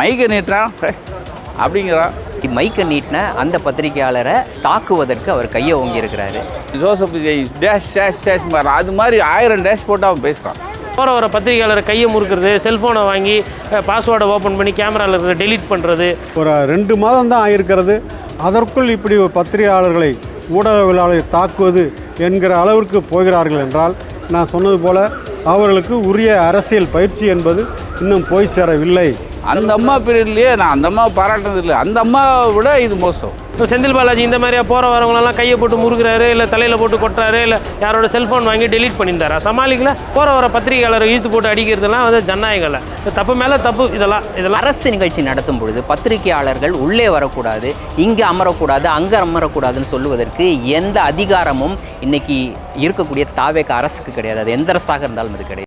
மைக்கை நீட்டுறான் அப்படிங்கிறான். மைக்கை நீட்டின அந்த பத்திரிகையாளரை தாக்குவதற்கு அவர் கையை ஓங்கியிருக்கிறாரு. Joseph Vijay dash dash dash மாதிரி அது மாதிரி 1000 டேஷ் போட்டு அவன் பேசுகிறான். போகிற வர பத்திரிகையாளரை கையை முறுக்கிறது, செல்ஃபோனை வாங்கி பாஸ்வேர்டை ஓப்பன் பண்ணி கேமராவில் இருக்கிற டெலீட் பண்ணுறது. ஒரு 2 மாதம் தான் ஆகியிருக்கிறது. அதற்குள் இப்படி பத்திரிகையாளர்களை ஊடகவியலாளர்களை தாக்குவது என்கிற அளவிற்கு போகிறார்கள் என்றால், நான் சொன்னது போல் அவர்களுக்கு உரிய அரசியல் பயிற்சி என்பது இன்னும் போய் சேரவில்லை. அந்த அம்மா பீரியட்லேயே நான் அந்த அம்மாவை பாராட்டினது இல்லை. அந்த அம்மாவை விட இது மோசம். இப்போ செந்தில் பாலாஜி இந்த மாதிரியா போகிற வரவங்களெல்லாம் கையை போட்டு முறுகிறாரு, இல்லை தலையில் போட்டு கொட்டுறாரு, இல்லை யாரோட செல்ஃபோன் வாங்கி டெலீட் பண்ணியிருந்தாரா? சமாளிக்கல. போகிற வர பத்திரிகையாளரை இழுத்து போட்டு அடிக்கிறதுலாம் ஜனநாயகம்ல தப்பு மேலே தப்பு. இதெல்லாம் அரசு நிகழ்ச்சி நடத்தும் பொழுது பத்திரிகையாளர்கள் உள்ளே வரக்கூடாது, இங்கே அமரக்கூடாது, அங்கே அமரக்கூடாதுன்னு சொல்லுவதற்கு எந்த அதிகாரமும் இன்னைக்கு இருக்கக்கூடிய தாவேக அரசுக்கு கிடையாது. அது எந்த அரசாக இருந்தாலும் அது கிடையாது.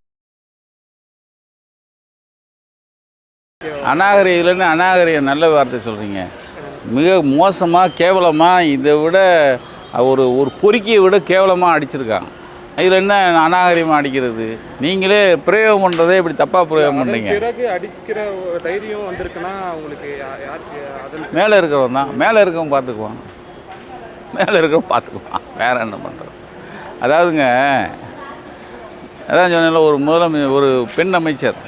அநாகரிகம்னு அநாகரிகம் நல்ல வார்த்தை சொல்கிறீங்க. மிக மோசமாக கேவலமாக இதை விட ஒரு பொறுக்கியை விட கேவலமாக அடிச்சிருக்காங்க. இதில் என்ன அநாகரிகமாக அடிக்கிறது? நீங்களே பிரயோகம் பண்ணுறதே இப்படி தப்பாக பிரயோகம் பண்ணுறீங்க. அடிக்கிற தைரியம் வந்திருக்குன்னா உங்களுக்கு மேலே இருக்கிறவன் தான், மேலே இருக்கவன் பார்த்துக்குவான், மேலே இருக்கிறவன் பார்த்துக்குவான். வேறு என்ன பண்ணுறது? அதாவதுங்க, அதான் சொன்னால ஒரு பெண் அமைச்சர்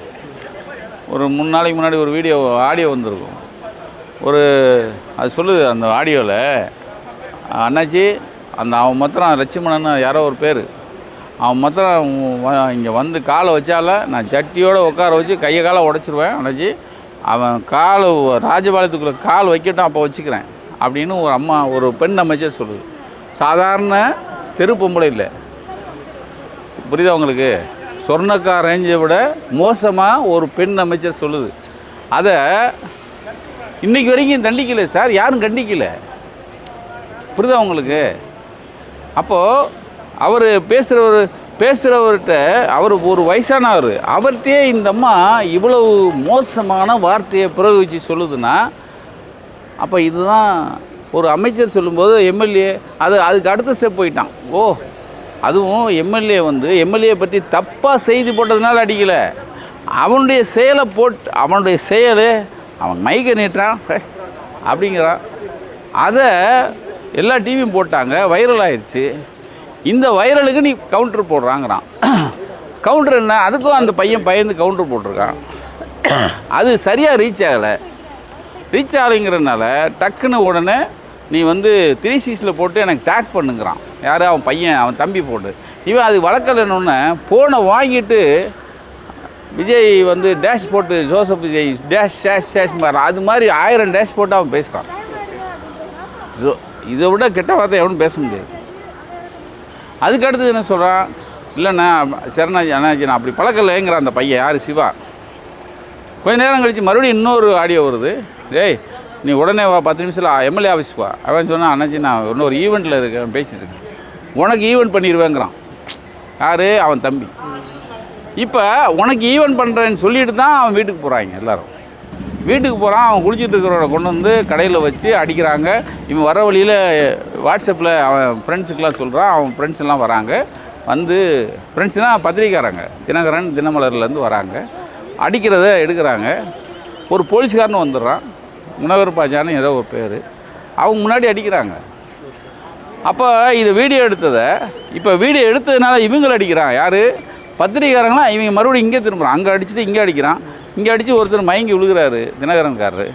ஒரு 3 நாளைக்கு முன்னாடி ஒரு ஆடியோ வந்திருக்கும். அது சொல்லுது அந்த ஆடியோவில், அண்ணாச்சி அவன் மாத்திரம் லட்சுமணன் யாரோ ஒரு பேர், அவன் மாத்திரம் இங்கே வந்து காலை வச்சால நான் சட்டியோடு உட்கார வச்சு கையை காலை உடச்சிருவேன் அண்ணாச்சி, அவன் ராஜபாளையத்துக்குள்ளே கால் வைக்கட்டும் அப்போ வச்சுக்கிறேன் அப்படின்னு ஒரு பெண் அமைச்சர் சொல்லுது. சாதாரண தெரு பொம்பளை இல்லை, புரியுதா உங்களுக்கு? சொர்ணக்கார் ரேஞ்சை விட மோசமாக ஒரு பெண் அமைச்சர் சொல்லுது. அதை இன்றைக்கி வரைக்கும் தண்டிக்கலை சார், யாரும் கண்டிக்கலை. புரியுதா உங்களுக்கு? அப்போது அவர் பேசுகிறவர்கிட்ட அவர் ஒரு வயசானவர், அவர்கிட்டயே இந்த அம்மா இவ்வளவு மோசமான வார்த்தையை பிரயோகிச்சு சொல்லுதுன்னா, அப்போ இதுதான் ஒரு அமைச்சர் சொல்லும்போது எம்எல்ஏ அதுக்கு அடுத்த ஸ்டெப் போயிட்டான். அதுவும் எம்எல்ஏ பற்றி தப்பாக செய்தி போட்டதுனால அடிக்கலை, அவனுடைய செயல் அவன் மைக்கை நீட்டுறான் அப்படிங்கிறான். அதை எல்லா டிவியும் போட்டாங்க, வைரல் ஆயிடுச்சு. இந்த வைரலுக்கு நீ கவுண்டர் போடுறாங்கிறான். கவுண்டர் என்ன? அதுக்கும் அந்த பையன் பயந்து கவுண்டர் போட்டிருக்கான். அது சரியாக ரீச் ஆகலைங்கிறதுனால டக்குன்னு உடனே நீ 360 போட்டு எனக்கு டேக் பண்ணுங்கிறான். யார்? அவன் தம்பி போட்டு. இவன் அது வழக்கலைன்னு ஃபோனை வாங்கிட்டு விஜய் டேஷ் போட்டு Joseph Vijay dash dash dash மாதிரி அது மாதிரி 1000 டேஷ் போட்டு அவன் பேசுகிறான். இதை விட கெட்ட வார்த்தை எவனும் பேச முடியாது. அதுக்கு அடுத்தது என்ன சொல்கிறான்? இல்லைண்ணா சரணாஜி அண்ணாச்சி நான் அப்படி பழக்கலைங்கிறான் அந்த பையன். யார்? சிவா. கொஞ்ச நேரம் கழித்து மறுபடியும் இன்னொரு ஆடியோ வருது. டேய் நீ உடனே 10 நிமிஷத்தில் எம்எல்ஏ ஆஃபீஸ் வா. அவன் சொன்னான், அண்ணாச்சி நான் இன்னொரு ஈவெண்ட்டில் இருக்கேன், பேசிகிட்டு இருக்கேன், உனக்கு ஈவெண்ட் பண்ணிடுவேங்கிறான். யார்? அவன் தம்பி. இப்போ உனக்கு ஈவெண்ட் பண்ணுறேன்னு சொல்லிட்டு தான் அவன் வீட்டுக்கு போகிறாங்க. எல்லோரும் வீட்டுக்கு போகிறான். அவன் குளிச்சுட்டு இருக்கிறவனை கொண்டு கடையில் வச்சு அடிக்கிறாங்க. இவன் வர வழியில் வாட்ஸ்அப்பில் அவன் ஃப்ரெண்ட்ஸுக்கெலாம் சொல்கிறான். அவன் ஃப்ரெண்ட்ஸ் எல்லாம் வராங்க. ஃப்ரெண்ட்ஸ்னால் பத்திரிக்காரங்க, தினகரன் தினமலர்லேருந்து வராங்க. அடிக்கிறத எடுக்கிறாங்க. ஒரு போலீஸ்காரன்னு வந்துடுறான், முனவர் பாஜான்னு ஏதோ ஒரு பேர். அவங்க முன்னாடி அடிக்கிறாங்க. அப்போ இது வீடியோ எடுத்ததுனால இவங்களை அடிக்கிறான். யார்? பத்திரிக்காரங்களாம். இவங்க மறுபடியும் இங்கே திரும்புகிறான். அங்கே அடிச்சுட்டு இங்கே அடிக்கிறான். இங்கே அடித்து ஒருத்தர் மயங்கி விழுகிறாரு, தினகரன்காரரு.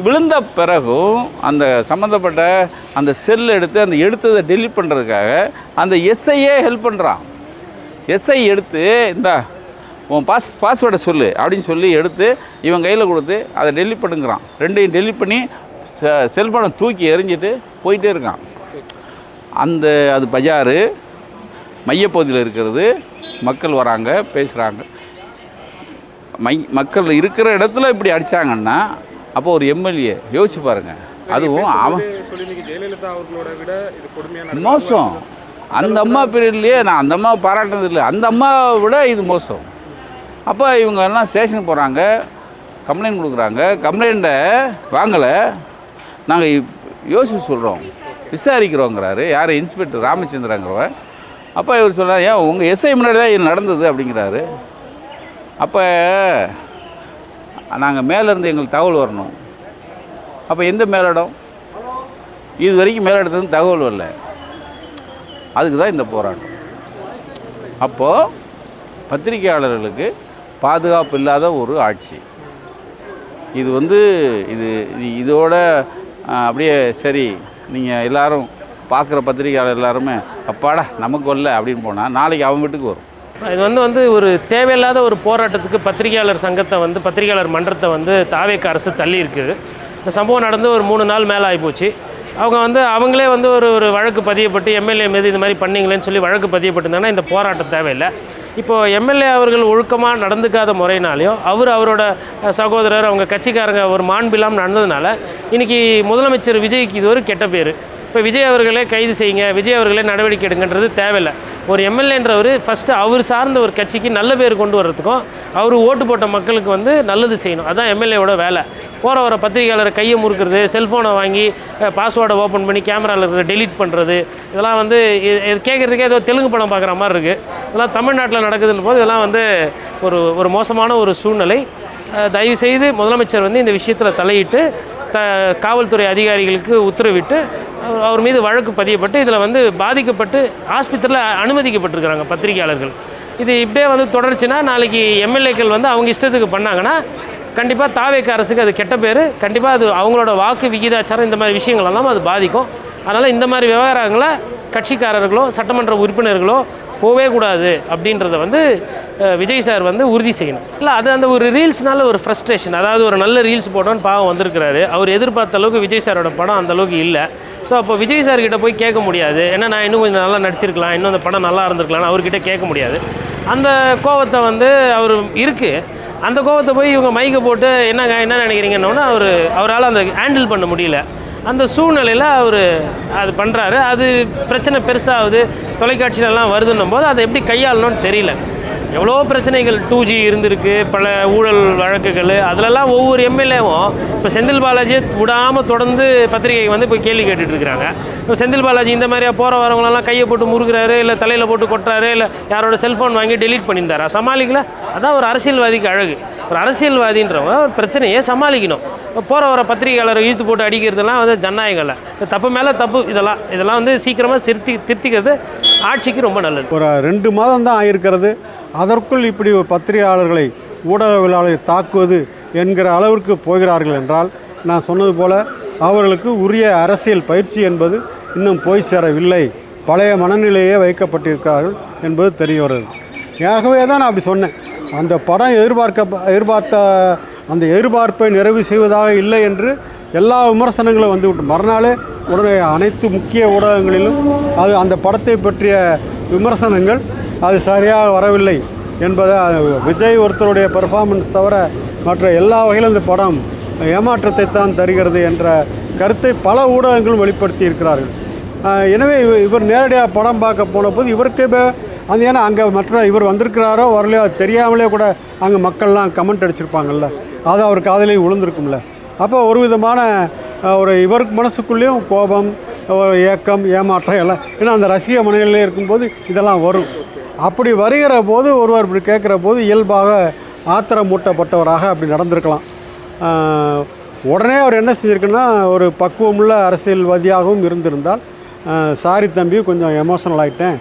விழுந்த பிறகும் அந்த சம்மந்தப்பட்ட அந்த செல் எடுத்ததை டெலீட் பண்ணுறதுக்காக அந்த எஸ்ஐயே ஹெல்ப் பண்ணுறான். எஸ்ஐ எடுத்து உன் பாஸ்வேர்டை சொல்லு அப்படின்னு சொல்லி எடுத்து இவன் கையில் கொடுத்து அதை டெலீட் பண்ணுங்கிறான். ரெண்டையும் டெலீட் பண்ணி செல்ஃபோனை தூக்கி எறிஞ்சிட்டு போயிட்டே இருக்கான். அது பஜாரு மையப்பகுதியில் இருக்கிறது. மக்கள் வராங்க, பேசுகிறாங்க. மக்கள் இருக்கிற இடத்துல இப்படி அடித்தாங்கன்னா அப்போ ஒரு எம்எல்ஏ யோசிச்சு பாருங்கள். அதுவும் அவன் மோசம். அந்த அம்மா பீரியட்லேயே நான் அந்த அம்மாவை பாராட்டினது இல்லை. அந்த அம்மாவை விட இது மோசம். அப்போ இவங்க எல்லாம் ஸ்டேஷனுக்கு போகிறாங்க, கம்ப்ளைண்ட் கொடுக்குறாங்க. கம்ப்ளைண்ட்டை வாங்கலை, நாங்கள் யோசிச்சு சொல்கிறோம், விசாரிக்கிறோங்கிறாரு. யார்? இன்ஸ்பெக்டர் ராமச்சந்திரங்கிறவன். அப்போ இவர் சொல்கிறார், ஏன் உங்கள் எஸ்ஐ முன்னாடி தான் இது நடந்தது அப்படிங்கிறாரு. அப்போ நாங்கள் மேலேருந்து எங்களுக்கு தகவல் வரணும். அப்போ எந்த மேலிடம்? இது வரைக்கும் மேலிடத்துலேருந்து தகவல் வரல. அதுக்கு தான் இந்த போராட்டம். அப்போது பத்திரிகையாளர்களுக்கு பாதுகாப்பு இல்லாத ஒரு ஆட்சி இது. இதோட அப்படியே சரி, நீங்கள் எல்லோரும் பார்க்குற பத்திரிகையாளர் எல்லாருமே அப்பாடா நமக்கு வரல அப்படின்னு போனால் நாளைக்கு அவங்க வீட்டுக்கு வரும். இது வந்து ஒரு தேவையில்லாத ஒரு போராட்டத்துக்கு பத்திரிகையாளர் சங்கத்தை பத்திரிகையாளர் மன்றத்தை தாவேக்கா அரசு தள்ளி இருக்குது. இந்த சம்பவம் நடந்து ஒரு 3 நாள் மேலே ஆகிப்போச்சு. அவங்களே ஒரு வழக்கு பதியப்பட்டு எம்எல்ஏ மீது இது மாதிரி பண்ணிங்களேன்னு சொல்லி வழக்கு பதியப்பட்டிருந்தாங்கன்னா இந்த போராட்டம் தேவையில்லை. இப்போது எம்எல்ஏ அவர்கள் ஒழுக்கமாக நடந்துக்காத முறையினாலையோ அவரோட சகோதரர் அவங்க கட்சிக்காரங்க ஒரு மாண்பில்லாமல் நடந்ததுனால இன்றைக்கி முதலமைச்சர் விஜய்க்கு இது ஒரு கெட்ட பேர். இப்போ விஜய் அவர்களே கைது செய்யுங்க, விஜய் அவர்களே நடவடிக்கை எடுங்கன்றது தேவையில்லை. ஒரு எம்எல்ஏன்றவர் ஃபஸ்ட்டு அவர் சார்ந்த ஒரு கட்சிக்கு நல்ல பேர் கொண்டு வர்றதுக்கும் அவர் ஓட்டு போட்ட மக்களுக்கு நல்லது செய்யணும். அதுதான் எம்எல்ஏவோட வேலை. போகிற வர பத்திரிகையாளரை கையை முறுக்கிறது, செல்ஃபோனை வாங்கி பாஸ்வேர்டை ஓப்பன் பண்ணி கேமராவில் இருக்கிற டெலீட் பண்ணுறது, இதெல்லாம் இது கேட்குறதுக்கே ஏதோ தெலுங்கு படம் பார்க்குற மாதிரி இருக்குது. இதெல்லாம் தமிழ்நாட்டில் நடக்குதுன்னு போது இதெல்லாம் ஒரு மோசமான ஒரு சூழ்நிலை. தயவுசெய்து முதலமைச்சர் இந்த விஷயத்தில் தலையிட்டு காவல்துறை அதிகாரிகளுக்கு உத்தரவிட்டு அவர் மீது வழக்கு பதியப்பட்டு இதில் பாதிக்கப்பட்டு ஆஸ்பத்திரியில் அனுமதிக்கப்பட்டிருக்கிறாங்க பத்திரிகையாளர்கள். இது இப்படியே தொடர்ச்சின்னா நாளைக்கு எம்எல்ஏக்கள் அவங்க இஷ்டத்துக்கு பண்ணாங்கன்னா கண்டிப்பாக தாவேக்கா அரசுக்கு அது கெட்ட பேர். கண்டிப்பாக அது அவங்களோட வாக்கு விகிதாச்சாரம் இந்த மாதிரி விஷயங்களெல்லாம் அது பாதிக்கும். அதனால் இந்த மாதிரி விவகாரங்களை கட்சிக்காரர்களோ சட்டமன்ற உறுப்பினர்களோ போவே கூடாது அப்படின்றத விஜய் சார் உறுதி செய்யணும். இல்லை அது அந்த ஒரு ரீல்ஸ்னால ஒரு ஃப்ரஸ்ட்ரேஷன், அதாவது ஒரு நல்ல ரீல்ஸ் போட்டோன்னு பாவம் வந்திருக்கிறாரு. அவர் எதிர்பார்த்த அளவுக்கு விஜய் சாரோட படம் அந்தளவுக்கு இல்லை. ஸோ அப்போ விஜய் சார்கிட்ட போய் கேட்க முடியாது, ஏன்னா நான் இன்னும் கொஞ்சம் நல்லா நடிச்சிருக்கலாம், இன்னும் அந்த படம் நல்லா இருந்திருக்கலாம்னு அவர்கிட்ட கேட்க முடியாது. அந்த கோவத்தை அவர் இருக்குது. அந்த கோவத்தை போய் இவங்க மைக்கை போட்டு என்ன நினைக்கிறீங்கன்னு அவரால் அந்த ஹேண்டில் பண்ண முடியல. அந்த சூழ்நிலையில் அவர் அது பண்ணுறாரு. அது பிரச்சனை பெருசாகுது, தொலைக்காட்சியிலலாம் வருதுன்னும் போது அதை எப்படி கையாளணும்னு தெரியல. எவ்வளோ பிரச்சனைகள் 2G இருந்திருக்கு, பல ஊழல் வழக்குகள், அதிலெல்லாம் ஒவ்வொரு எம்எல்ஏவும் இப்போ செந்தில் பாலாஜியை விடாமல் தொடர்ந்து பத்திரிகை போய் கேள்வி கேட்டுட்ருக்குறாங்க. இப்போ செந்தில் பாலாஜி இந்த மாதிரியா போகிற வரவங்களெல்லாம் கையை போட்டு முறுகிறாரு, இல்லை தலையில் போட்டு கொட்டுறாரு, இல்லை யாரோட செல்ஃபோன் வாங்கி டெலீட் பண்ணியிருந்தாரா? சமாளிக்கல. அதான் ஒரு அரசியல்வாதிக்கு அழகு. ஒரு அரசியல்வாதின்றவங்க ஒரு பிரச்சனையை சமாளிக்கணும். போகிற வர பத்திரிகையாளரை இழுத்து போட்டு அடிக்கிறதுலாம் ஜனநாயகம் இல்லை. தப்பு மேலே தப்பு. இதெல்லாம் சீக்கிரமாக திருத்திக்கிறது ஆட்சிக்கு ரொம்ப நல்லது. ஒரு 2 மாதம் தான் ஆகியிருக்கிறது. அதற்குள் இப்படி ஒரு பத்திரிகையாளர்களை ஊடகவியலாளர்களை தாக்குவது என்கிற அளவிற்கு போகிறார்கள் என்றால், நான் சொன்னது போல் அவர்களுக்கு உரிய அரசியல் பயிற்சி என்பது இன்னும் போய் சேரவில்லை. பழைய மனநிலையே வைக்கப்பட்டிருக்கிறார்கள் என்பது தெரிய வருது. ஆகவே தான் நான் அப்படி சொன்னேன். அந்த படம் எதிர்பார்த்த அந்த எதிர்பார்ப்பை நிறைவு செய்வதாக இல்லை என்று எல்லா விமர்சனங்களும் வந்துவிட்டு மறுநாளே உடனே அனைத்து முக்கிய ஊடகங்களிலும் அந்த படத்தை பற்றிய விமர்சனங்கள் அது சரியாக வரவில்லை என்பதை, விஜய் ஒருத்தருடைய பெர்ஃபார்மன்ஸ் தவிர மற்ற எல்லா வகையிலும் இந்த படம் ஏமாற்றத்தை தான் தருகிறது என்ற கருத்தை பல ஊடகங்களும் வெளிப்படுத்தி இருக்கிறார்கள். எனவே இவர் நேரடியாக படம் பார்க்க போன போது இவருக்கே ஏன்னா அங்கே இவர் வந்திருக்கிறாரோ வரலையோ அது தெரியாமலே கூட அங்கே மக்கள்லாம் கமெண்ட் அடிச்சிருப்பாங்கள்ல, அது அவர் காதலையும் விழுந்திருக்கும்ல. அப்போ ஒரு விதமான இவருக்கு மனசுக்குள்ளேயும் கோபம், ஏக்கம், ஏமாற்றம் எல்லாம், ஏன்னா அந்த ரசிக மனநிலையில் இருக்கும்போது இதெல்லாம் வரும். அப்படி வருகிற போது ஒருவர் இப்படி கேட்குற போது இயல்பாக ஆத்திரமூட்டப்பட்டவராக அப்படி நடந்திருக்கலாம். உடனே அவர் என்ன செஞ்சுருக்குன்னா, ஒரு பக்குவமுள்ள அரசியல்வாதியாகவும் இருந்திருந்தால், சாரி தம்பி கொஞ்சம் எமோஷனல் ஆகிட்டேன்,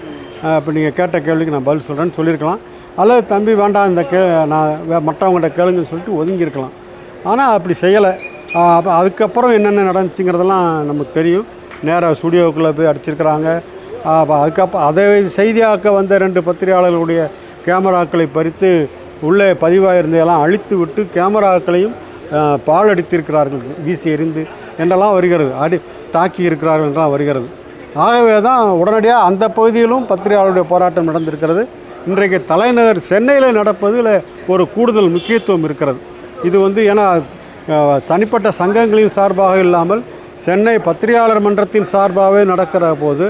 இப்போ நீங்கள் கேட்ட கேள்விக்கு நான் பதில் சொல்கிறேன்னு சொல்லியிருக்கலாம். அல்லது தம்பி வேண்டாம் இந்த நான் மற்றவங்கள்ட்ட கேளுங்கன்னு சொல்லிட்டு ஒதுங்கியிருக்கலாம். ஆனால் அப்படி செய்யலை. அதுக்கப்புறம் என்னென்ன நடந்துச்சுங்கிறதெல்லாம் நமக்கு தெரியும். நேராக ஸ்டுடியோவுக்குள்ளே போய் அடிச்சிருக்கிறாங்க. அதுக்கப்புறம் அதை செய்தியாக்க வந்த 2 பத்திரிகையாளர்களுடைய கேமராக்களை பறித்து உள்ளே பதிவாயிருந்ததெல்லாம் அழித்து விட்டு கேமராக்களையும் பால் அடித்திருக்கிறார்கள், வீசி எறிந்து என்றெல்லாம் வருகிறது. தாக்கி இருக்கிறார்கள் என்றெல்லாம் வருகிறது. ஆகவே தான் உடனடியாக அந்த பகுதியிலும் பத்திரிகையாளருடைய போராட்டம் நடந்திருக்கிறது. இன்றைக்கு தலைநகர் சென்னையில் நடப்பதில் ஒரு கூடுதல் முக்கியத்துவம் இருக்கிறது. இது ஏன்னா தனிப்பட்ட சங்கங்களின் சார்பாக இல்லாமல் சென்னை பத்திரிகையாளர் மன்றத்தின் சார்பாகவே நடக்கிற போது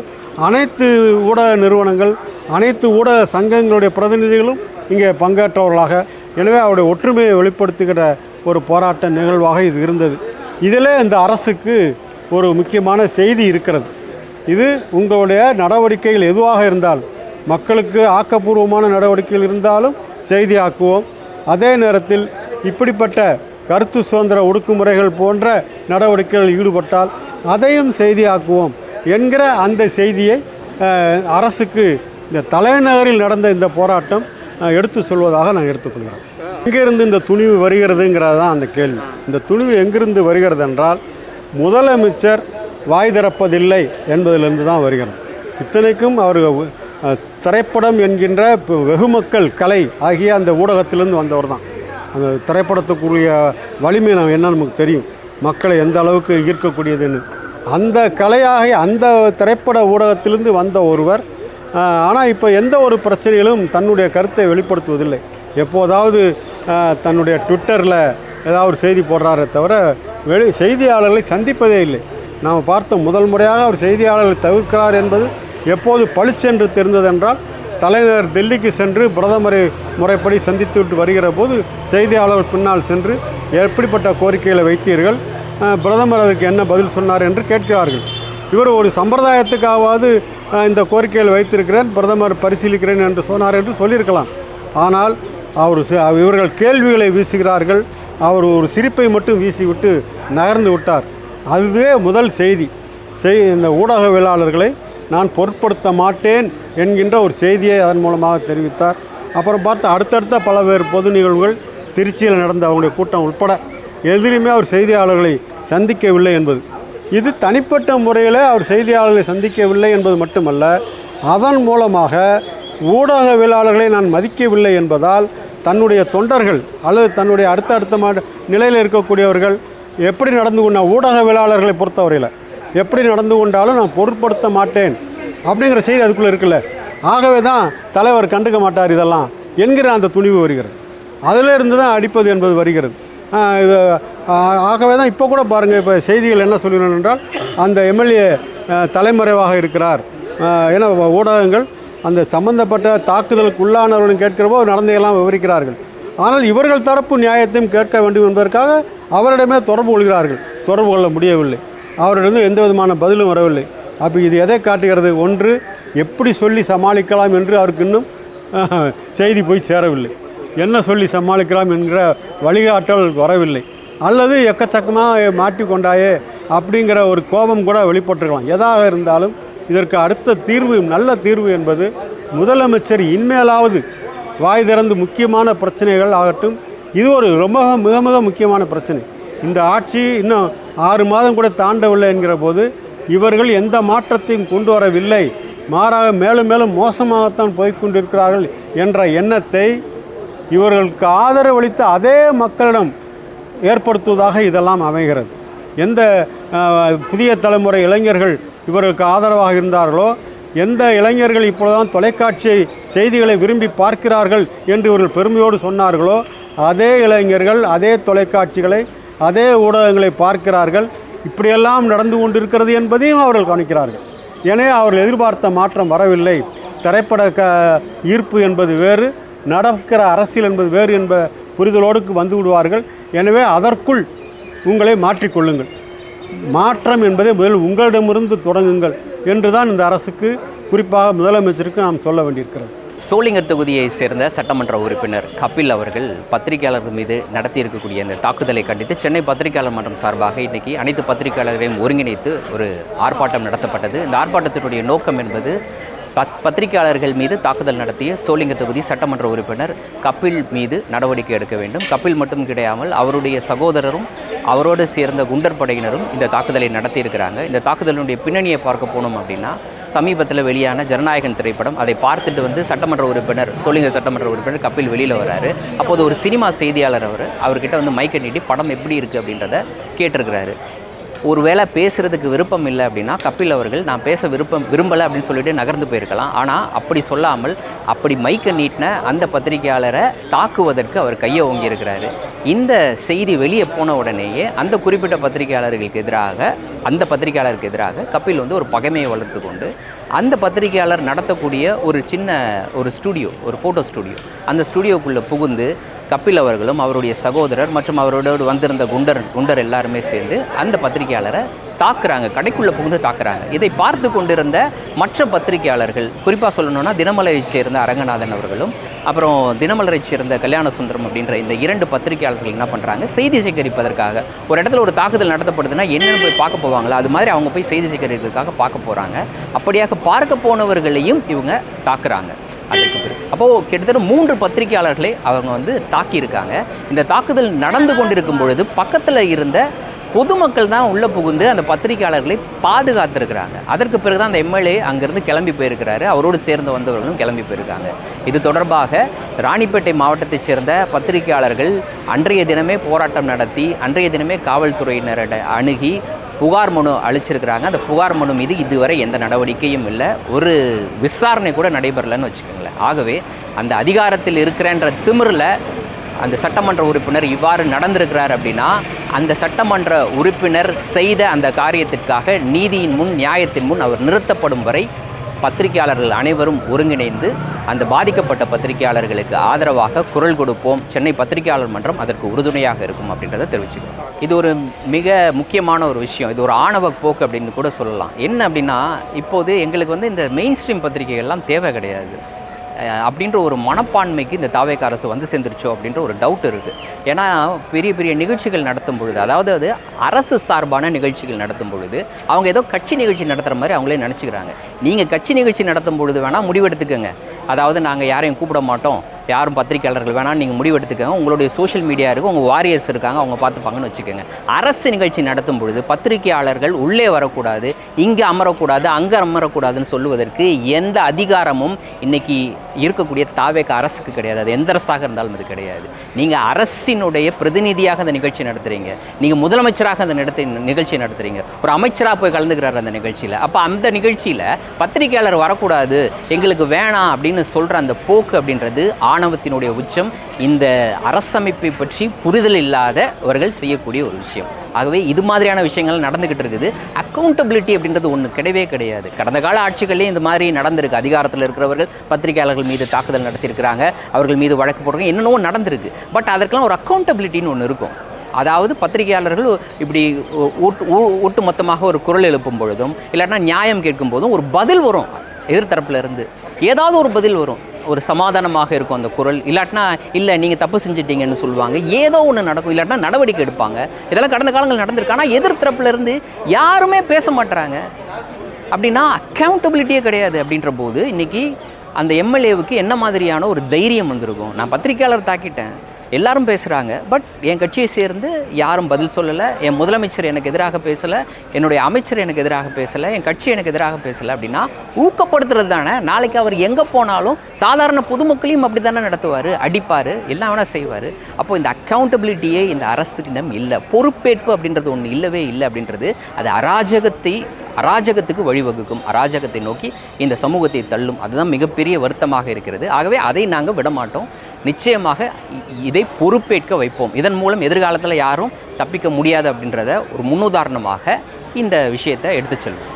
அனைத்து ஊடக நிறுவனங்கள், அனைத்து ஊடக சங்கங்களுடைய பிரதிநிதிகளும் இங்கே பங்கேற்றவர்களாக, எனவே அவருடைய ஒற்றுமையை வெளிப்படுத்துகிற ஒரு போராட்ட நிகழ்வாக இது இருந்தது. இதிலே இந்த அரசுக்கு ஒரு முக்கியமான செய்தி இருக்கிறது. இது உங்களுடைய நடவடிக்கைகள் எதுவாக இருந்தால், மக்களுக்கு ஆக்கப்பூர்வமான நடவடிக்கைகள் இருந்தாலும் செய்தியாக்குவோம். அதே நேரத்தில் இப்படிப்பட்ட கருத்து சுதந்திர ஒடுக்குமுறைகள் போன்ற நடவடிக்கைகளில் ஈடுபட்டால் அதையும் செய்தியாக்குவோம் என்கிற அந்த செய்தியை அரசுக்கு இந்த தலைநகரில் நடந்த இந்த போராட்டம் எடுத்து சொல்வதாக நான் எடுத்துக்கொள்கிறேன். எங்கிருந்து இந்த துணிவு வருகிறதுங்கிறது தான் அந்த கேள்வி. இந்த துணிவு எங்கிருந்து வருகிறது என்றால் முதலமைச்சர் வாய் திறப்பதில்லை என்பதிலிருந்து தான் வருகிறது. இத்தனைக்கும் அவர் திரைப்படம் என்கின்ற வெகுமக்கள் கலை ஆகிய அந்த ஊடகத்திலிருந்து வந்தவர் தான். அந்த திரைப்படத்துக்குரிய வலிமை என்னன்னு நமக்கு தெரியும், மக்களை எந்த அளவுக்கு ஈர்க்கக்கூடியதுன்னு. அந்த கலையாகிய அந்த திரைப்பட ஊடகத்திலிருந்து வந்த ஒருவர் ஆனால் இப்போ எந்த ஒரு பிரச்சனையிலும் தன்னுடைய கருத்தை வெளிப்படுத்துவதில்லை. எப்போதாவது தன்னுடைய ட்விட்டரில் ஏதாவது ஒரு செய்தி போடுறாரே தவிர செய்தியாளர்களை சந்திப்பதே இல்லை. நாம் பார்த்த முதல் முறையாக அவர் செய்தியாளர்களை தவிர்க்கிறார் என்பது எப்போது பளிச்சென்று தெரிந்ததென்றால் தலைநகர் டெல்லிக்கு சென்று பிரதமரை முறைப்படி சந்தித்து விட்டு வருகிற போது செய்தியாளர்கள் பின்னால் சென்று எப்படிப்பட்ட கோரிக்கைகளை வைத்தீர்கள், பிரதமர் அதுக்கு என்ன பதில் சொன்னார் என்று கேட்கிறார்கள். இவர் ஒரு சம்பிரதாயத்துக்காவது இந்த கோரிக்கைகளை வைத்திருக்கிறேன், பிரதமர் பரிசீலிக்கிறேன் என்று சொன்னார் என்று சொல்லியிருக்கலாம். ஆனால் இவர்கள் கேள்விகளை வீசுகிறார்கள், அவர் ஒரு சிரிப்பை மட்டும் வீசிவிட்டு நகர்ந்து விட்டார். அதுவே முதல் செய்தி. இந்த ஊடகவியலாளர்களை நான் பொருட்படுத்த மாட்டேன் என்கின்ற ஒரு செய்தியை அதன் மூலமாக தெரிவித்தார். அப்புறம் பார்த்து அடுத்தடுத்த பலவேறு பொது நிகழ்வுகள் திருச்சியில் நடந்த அவங்களுடைய கூட்டம் உட்பட எதிலுமே அவர் செய்தியாளர்களை சந்திக்கவில்லை என்பது, இது தனிப்பட்ட முறையில் அவர் செய்தியாளர்களை சந்திக்கவில்லை என்பது மட்டுமல்ல, அதன் மூலமாக ஊடகவியலாளர்களை நான் மதிக்கவில்லை என்பதால் தன்னுடைய தொண்டர்கள் அல்லது தன்னுடைய அடுத்த நிலையில் இருக்கக்கூடியவர்கள் எப்படி நடந்து கொண்ட ஊடகவியலாளர்களை பொறுத்தவரையில் எப்படி நடந்து கொண்டாலும் நான் பொருட்படுத்த மாட்டேன் அப்படிங்கிற செய்தி அதுக்குள்ளே இருக்குல்ல. ஆகவே தான் தலைவர் கண்டுக்க மாட்டார் இதெல்லாம் என்கிற அந்த துணிவு வருகிறது. அதிலிருந்து தான் அடிப்பது என்பது வருகிறது. ஆகவே தான் இப்போ கூட பாருங்கள், இப்போ செய்திகள் என்ன சொல்கிறோம் என்றால் அந்த எம்எல்ஏ தலைமறைவாக இருக்கிறார். ஏன்னா ஊடகங்கள் அந்த சம்பந்தப்பட்ட தாக்குதலுக்கு உள்ளானவர்களும் கேட்கிறப்போ நடந்தையெல்லாம் விவரிக்கிறார்கள். ஆனால் இவர்கள் தரப்பு நியாயத்தையும் கேட்க வேண்டும் என்பதற்காக அவரிடமே தொடர்பு கொள்ள முடியவில்லை. அவரிடம் எந்த விதமான பதிலும் வரவில்லை. அப்போ இது எதை காட்டுகிறது? ஒன்று, எப்படி சொல்லி சமாளிக்கலாம் என்று அவருக்கு இன்னும் செய்தி போய் சேரவில்லை. என்ன சொல்லி சமாளிக்கலாம் என்கிற வழிகாட்டல் வரவில்லை. அல்லது எக்கச்சக்கமாக மாட்டிக்கொண்டாயே அப்படிங்கிற ஒரு கோபம் கூட வெளிப்பட்டிருக்கலாம். எதாக இருந்தாலும் இதற்கு அடுத்த தீர்வு, நல்ல தீர்வு என்பது முதலமைச்சர் இன்மேலாவது வாய் திறந்து முக்கியமான பிரச்சனைகள் ஆகட்டும். இது ஒரு மிக மிக முக்கியமான பிரச்சனை. இந்த ஆட்சி இன்னும் 6 மாதம் கூட தாண்டவில்லை என்கிற போது இவர்கள் எந்த மாற்றத்தையும் கொண்டு வரவில்லை, மாறாக மேலும் மேலும் மோசமாகத்தான் போய்கொண்டிருக்கிறார்கள் என்ற எண்ணத்தை இவர்களுக்கு ஆதரவளித்த அதே மக்களிடம் ஏற்படுத்துவதாக இதெல்லாம் அமைகிறது. எந்த புதிய தலைமுறை இளைஞர்கள் இவர்களுக்கு ஆதரவாக இருந்தார்களோ, எந்த இளைஞர்கள் இப்பொழுதுதான் தொலைக்காட்சி செய்திகளை விரும்பி பார்க்கிறார்கள் என்று இவர்கள் பெருமையோடு சொன்னார்களோ, அதே இளைஞர்கள் அதே தொலைக்காட்சிகளை அதே ஊடகங்களை பார்க்கிறார்கள். இப்படியெல்லாம் நடந்து கொண்டிருக்கிறது என்பதையும் அவர்கள் கவனிக்கிறார்கள். எனவே அவர்கள் எதிர்பார்த்த மாற்றம் வரவில்லை. திரைப்பட ஈர்ப்பு என்பது வேறு, நடக்கிற அரசியல் என்பது வேறு என்ப புரிதலோடு வந்து விடுவார்கள். எனவே அதற்குள் உங்களை மாற்றிக்கொள்ளுங்கள். மாற்றம் என்பதை முதல் உங்களிடமிருந்து தொடங்குங்கள் என்று தான் இந்த அரசுக்கு, குறிப்பாக முதலமைச்சருக்கு நாம் சொல்ல வேண்டியிருக்கிறது. சோளிங்கர் தொகுதியை சேர்ந்த சட்டமன்ற உறுப்பினர் கபில் அவர்கள் பத்திரிகையாளர்கள் மீது நடத்தியிருக்கக்கூடிய இந்த தாக்குதலை கண்டித்து சென்னை பத்திரிகையாளர் மன்றம் சார்பாக இன்றைக்கி அனைத்து பத்திரிகையாளர்களையும் ஒருங்கிணைத்து ஒரு ஆர்ப்பாட்டம் நடத்தப்பட்டது. இந்த ஆர்ப்பாட்டத்தினுடைய நோக்கம் என்பது பத்திரிகையாளர்கள் மீது தாக்குதல் நடத்திய சோளிங்கர் தொகுதி சட்டமன்ற உறுப்பினர் கபில் மீது நடவடிக்கை எடுக்க வேண்டும். கபில் மட்டும் கிடையாமல் அவருடைய சகோதரரும் அவரோடு சேர்ந்த குண்டர் படையினரும் இந்த தாக்குதலை நடத்தியிருக்கிறாங்க. இந்த தாக்குதலினுடைய பின்னணியை பார்க்க போனோம் அப்படின்னா, சமீபத்தில் வெளியான ஜனநாயகன் திரைப்படம், அதை பார்த்துட்டு சட்டமன்ற உறுப்பினர் சோளிங்கர் சட்டமன்ற உறுப்பினர் கபில் வெளியில் வராரு. அப்போது ஒரு சினிமா செய்தியாளர் அவர்கிட்ட மைக்கை நீட்டி படம் எப்படி இருக்குது அப்படின்றத கேட்டிருக்கிறாரு. ஒருவேளை பேசுகிறதுக்கு விருப்பம் இல்லை அப்படின்னா கபில் அவர்கள் நான் பேச விரும்பலை அப்படின்னு சொல்லிட்டு நகர்ந்து போயிருக்கலாம். ஆனால் அப்படி சொல்லாமல் அப்படி மைக்கை நீட்டின அந்த பத்திரிகையாளரை தாக்குவதற்கு அவர் கையை ஓங்கியிருக்கிறாரு. இந்த செய்தி வெளியே போன உடனேயே அந்த குறிப்பிட்ட பத்திரிகையாளருக்கு எதிராக கபில் ஒரு பகைமையை வளர்த்து கொண்டு அந்த பத்திரிகையாளர் நடத்தக்கூடிய ஒரு ஸ்டூடியோ, ஒரு ஃபோட்டோ ஸ்டூடியோ, அந்த ஸ்டூடியோக்குள்ளே புகுந்து கபில் அவர்களும் அவருடைய சகோதரர் மற்றும் அவரோடு வந்திருந்த குண்டர் எல்லாருமே சேர்ந்து அந்த பத்திரிகையாளரை தாக்குறாங்க, கடைக்குள்ளே புகுந்து தாக்குறாங்க. இதை பார்த்து கொண்டிருந்த மற்ற பத்திரிகையாளர்கள், குறிப்பாக சொல்லணும்னா தினமலரை சேர்ந்த அரங்கநாதன் அவர்களும் அப்புறம் தினமலரை சேர்ந்த கல்யாண சுந்தரம் அப்படின்ற இந்த 2 பத்திரிகையாளர்கள் என்ன பண்ணுறாங்க, செய்தி சேகரிப்பதற்காக ஒரு இடத்துல ஒரு தாக்குதல் நடத்தப்படுதுன்னா என்னென்னு போய் பார்க்க போவாங்களா, அது மாதிரி அவங்க போய் செய்தி சேகரிக்கிறதுக்காக பார்க்க போகிறாங்க. அப்படியாக பார்க்க போனவர்களையும் இவங்க தாக்குறாங்க. அதுக்கு பிறகு அப்போது கிட்டத்தட்ட 3 பத்திரிகையாளர்களை அவங்க வந்து தாக்கியிருக்காங்க. இந்த தாக்குதல் நடந்து கொண்டிருக்கும் பொழுது பக்கத்தில் இருந்த பொதுமக்கள் தான் உள்ளே புகுந்து அந்த பத்திரிகையாளர்களை பாதுகாத்திருக்கிறாங்க. அதற்கு பிறகு தான் அந்த எம்எல்ஏ அங்கேருந்து கிளம்பி போயிருக்கிறாரு. அவரோடு சேர்ந்து வந்தவர்களும் கிளம்பி போயிருக்காங்க. இது தொடர்பாக ராணிப்பேட்டை மாவட்டத்தைச் சேர்ந்த பத்திரிகையாளர்கள் அன்றைய தினமே போராட்டம் நடத்தி அன்றைய தினமே காவல்துறையினரை அணுகி புகார் மனு அளிச்சிருக்கிறாங்க. அந்த புகார் மனு மீது இதுவரை எந்த நடவடிக்கையும் இல்லை, ஒரு விசாரணை கூட நடைபெறலைன்னு வச்சுக்கோங்களேன். ஆகவே அந்த அதிகாரத்தில் இருக்கிறன்ற திமிரில் அந்த சட்டமன்ற உறுப்பினர் இவ்வாறு நடந்திருக்கிறார் அப்படின்னா அந்த சட்டமன்ற உறுப்பினர் செய்த அந்த காரியத்திற்காக நீதியின் முன் நியாயத்தின் முன் அவர் நிறுத்தப்படும் வரை பத்திரிகையாளர்கள் அனைவரும் ஒருங்கிணைந்து அந்த பாதிக்கப்பட்ட பத்திரிகையாளர்களுக்கு ஆதரவாக குரல் கொடுப்போம். சென்னை பத்திரிகையாளர் மன்றம் அதற்கு உறுதுணையாக இருக்கும் அப்படின்றத தெரிவிச்சுக்கிறோம். இது ஒரு மிக முக்கியமான ஒரு விஷயம். இது ஒரு ஆணவ போக்கு அப்படின்னு கூட சொல்லலாம். என்ன அப்படின்னா, இப்போது எங்களுக்கு வந்து இந்த மெயின் ஸ்ட்ரீம் பத்திரிகைகள்லாம் தேவை கிடையாது அப்படின்ற ஒரு மனப்பான்மைக்கு இந்த தாவேக அரசு வந்து சேர்ந்துருச்சோ அப்படின்ற ஒரு டவுட் இருக்குது. ஏன்னா பெரிய பெரிய நிகழ்ச்சிகள் நடத்தும் பொழுது, அதாவது அது அரசு சார்பான நிகழ்ச்சிகள் நடத்தும் பொழுது அவங்க ஏதோ கட்சி நிகழ்ச்சி நடத்துகிற மாதிரி அவங்களே நினச்சிக்கிறாங்க. நீங்கள் கட்சி நிகழ்ச்சி நடத்தும் பொழுது வேணால் முடிவெடுத்துக்கோங்க. அதாவது நாங்கள் யாரையும் கூப்பிட மாட்டோம், யாரும் பத்திரிகையாளர்கள் வேணாம், நீங்கள் முடிவெடுத்துக்கோங்க, உங்களுடைய சோஷியல் மீடியா இருக்குது, உங்கள் வாரியர்ஸ் இருக்காங்க, அவங்க பார்த்துப்பாங்கன்னு வச்சுக்கோங்க. அரசு நிகழ்ச்சி நடத்தும் பொழுது பத்திரிகையாளர்கள் உள்ளே வரக்கூடாது, இங்கே அமரக்கூடாது, அங்கே அமரக்கூடாதுன்னு சொல்லுவதற்கு எந்த அதிகாரமும் இன்றைக்கி இருக்கக்கூடிய தாவேக அரசுக்கு கிடையாது. அது எந்த அரசாக இருந்தாலும் அது கிடையாது. நீங்கள் அரசினுடைய பிரதிநிதியாக அந்த நிகழ்ச்சி நடத்துகிறீங்க, நீங்கள் முதலமைச்சராக அந்த நிகழ்ச்சி நடத்துகிறீங்க, ஒரு அமைச்சராக போய் கலந்துக்கிறார் அந்த நிகழ்ச்சியில். அப்போ அந்த நிகழ்ச்சியில் பத்திரிகையாளர் வரக்கூடாது, எங்களுக்கு வேணாம் அப்படின்னு சொல்கிற அந்த போக்கு அப்படின்றது ஆணவத்தினுடைய உச்சம். இந்த அரசமைப்பை பற்றி புரிதல் இல்லாதவர்கள் செய்யக்கூடிய ஒரு விஷயம். ஆகவே இது மாதிரியான விஷயங்கள் நடந்துக்கிட்டு இருக்குது. அக்கௌண்டபிலிட்டி அப்படின்றது ஒன்று கிடையவே கிடையாது. கடந்த கால ஆட்சிகளே இந்த மாதிரி நடந்திருக்கு. அதிகாரத்தில் இருக்கிறவர்கள் பத்திரிகையாளர்கள் மீது தாக்குதல் நடத்தியிருக்கிறாங்க, அவர்கள் மீது வழக்கு போடுறாங்க, என்னென்னவோ நடந்திருக்கு. பட் அதற்கெல்லாம் ஒரு அக்கௌண்டபிலிட்டின்னு ஒன்று இருக்கும். அதாவது பத்திரிகையாளர்கள் இப்படி ஒட்டு மொத்தமாக ஒரு குரல் எழுப்பும் பொழுதும் இல்லைன்னா நியாயம் கேட்கும் போதும் ஒரு பதில் வரும் எதிர்த்தரப்புல இருந்து, ஏதாவது ஒரு பதில் வரும், ஒரு சமாதானமாக இருக்கும் அந்த குரல். இல்லாட்டினா இல்லை நீங்கள் தப்பு செஞ்சிட்டீங்கன்னு சொல்லுவாங்க, ஏதோ ஒன்று நடக்கும், இல்லாட்டினா நடவடிக்கை எடுப்பாங்க. இதெல்லாம் கடந்த காலங்கள் நடந்திருக்கு. ஆனால் எதிர்த்தரப்புலேருந்து யாருமே பேச மாட்டுறாங்க. அப்படின்னா அக்கௌண்டபிலிட்டியே கிடையாது. அப்படின்ற போது இன்றைக்கி அந்த எம்எல்ஏவுக்கு என்ன மாதிரியான ஒரு தைரியம் வந்திருக்கும்? நான் பத்திரிகையாளர் தாக்கிட்டேன், எல்லாரும் பேசுகிறாங்க, பட் என் கட்சியை சேர்ந்து யாரும் பதில் சொல்லலை, என் முதலமைச்சர் எனக்கு எதிராக பேசலை, என்னுடைய அமைச்சர் எனக்கு எதிராக பேசலை, என் கட்சி எனக்கு எதிராக பேசலை அப்படின்னா ஊக்கப்படுத்துறது தானே. நாளைக்கு அவர் எங்கே போனாலும் சாதாரண பொதுமக்களையும் அப்படி தானே நடத்துவார், அடிப்பார், எல்லாம் வேணால் செய்வார். அப்போது இந்த அக்கௌண்டபிலிட்டியே இந்த அரசுக்கிடம் இல்லை. பொறுப்பேற்பு அப்படின்றது ஒன்று இல்லவே இல்லை. அப்படின்றது அது அராஜகத்துக்கு வழிவகுக்கும், அராஜகத்தை நோக்கி இந்த சமூகத்தை தள்ளும். அதுதான் மிகப்பெரிய வருத்தமாக இருக்கிறது. ஆகவே அதை நாங்கள் விடமாட்டோம். நிச்சயமாக இதை பொறுப்பேற்க வைப்போம். இதன் மூலம் எதிர்காலத்தில் யாரும் தப்பிக்க முடியாது அப்படின்றத ஒரு முன்னுதாரணமாக இந்த விஷயத்தை எடுத்து செல்வோம்.